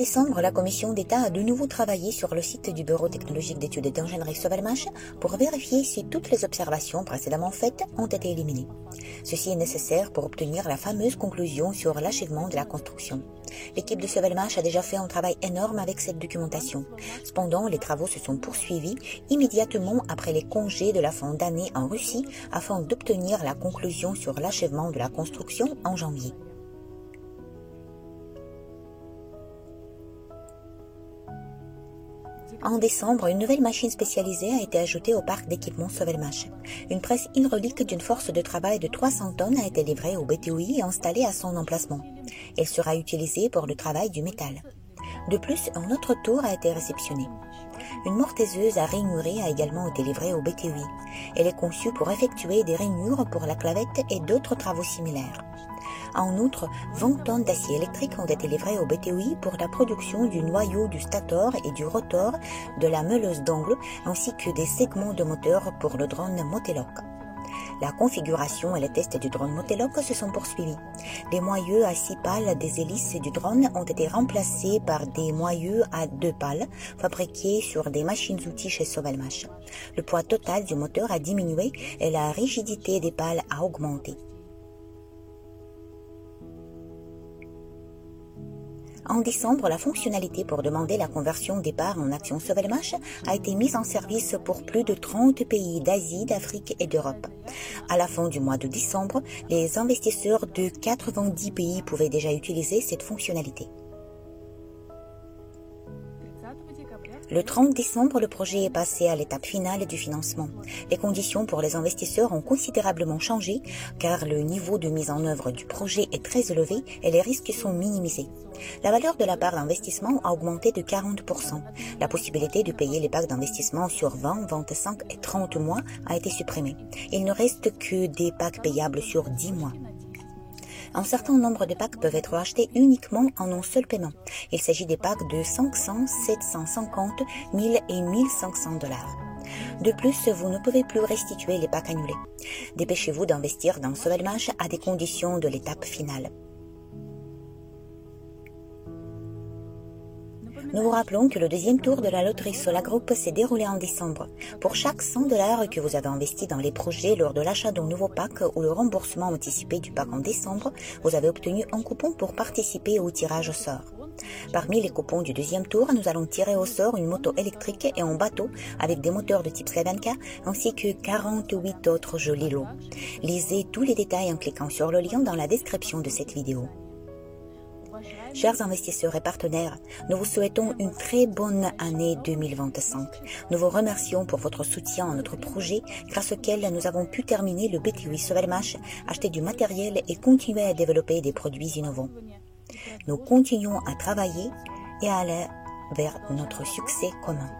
décembre, la Commission d'État a de nouveau travaillé sur le site du Bureau technologique d'études d'ingénierie Sovelmash pour vérifier si toutes les observations précédemment faites ont été éliminées. Ceci est nécessaire pour obtenir la fameuse conclusion sur l'achèvement de la construction. L'équipe de Sovelmash a déjà fait un travail énorme avec cette documentation. Cependant, les travaux se sont poursuivis immédiatement après les congés de la fin d'année en Russie afin d'obtenir la conclusion sur l'achèvement de la construction en janvier. En décembre, une nouvelle machine spécialisée a été ajoutée au parc d'équipements Sovelmash. Une presse hydraulique d'une force de travail de 300 tonnes a été livrée au BTOI et installée à son emplacement. Elle sera utilisée pour le travail du métal. De plus, un autre tour a été réceptionné. Une mortaiseuse à rainurés a également été livrée au BTOI. Elle est conçue pour effectuer des rainures pour la clavette et d'autres travaux similaires. En outre, 20 tonnes d'acier électrique ont été livrées au BTOI pour la production du noyau du stator et du rotor de la meuleuse d'angle, ainsi que des segments de moteur pour le drone Moteloc. La configuration et les tests du drone Moteloc se sont poursuivis. Les moyeux à 6 pales des hélices du drone ont été remplacés par des moyeux à 2 pales, fabriqués sur des machines-outils chez Sovelmash. Le poids total du moteur a diminué et la rigidité des pales a augmenté. En décembre, la fonctionnalité pour demander la conversion des parts en actions Sovelmash a été mise en service pour plus de 30 pays d'Asie, d'Afrique et d'Europe. À la fin du mois de décembre, les investisseurs de 90 pays pouvaient déjà utiliser cette fonctionnalité. Le 30 décembre, le projet est passé à l'étape finale du financement. Les conditions pour les investisseurs ont considérablement changé car le niveau de mise en œuvre du projet est très élevé et les risques sont minimisés. La valeur de la part d'investissement a augmenté de 40%. La possibilité de payer les packs d'investissement sur 20, 25 et 30 mois a été supprimée. Il ne reste que des packs payables sur 10 mois. Un certain nombre de packs peuvent être achetés uniquement en un seul paiement. Il s'agit des packs de 500, 750, 1000 et 1500 $. De plus, vous ne pouvez plus restituer les packs annulés. Dépêchez-vous d'investir dans Sovelmash à des conditions de l'étape finale. Nous vous rappelons que le deuxième tour de la loterie Solar Group s'est déroulé en décembre. Pour chaque 100 $ que vous avez investi dans les projets lors de l'achat d'un nouveau pack ou le remboursement anticipé du pack en décembre, vous avez obtenu un coupon pour participer au tirage au sort. Parmi les coupons du deuxième tour, nous allons tirer au sort une moto électrique et un bateau avec des moteurs de type Srevenka ainsi que 48 autres jolis lots. Lisez tous les détails en cliquant sur le lien dans la description de cette vidéo. Chers investisseurs et partenaires, nous vous souhaitons une très bonne année 2025. Nous vous remercions pour votre soutien à notre projet, grâce auquel nous avons pu terminer le BTOI Sovelmash, acheter du matériel et continuer à développer des produits innovants. Nous continuons à travailler et à aller vers notre succès commun.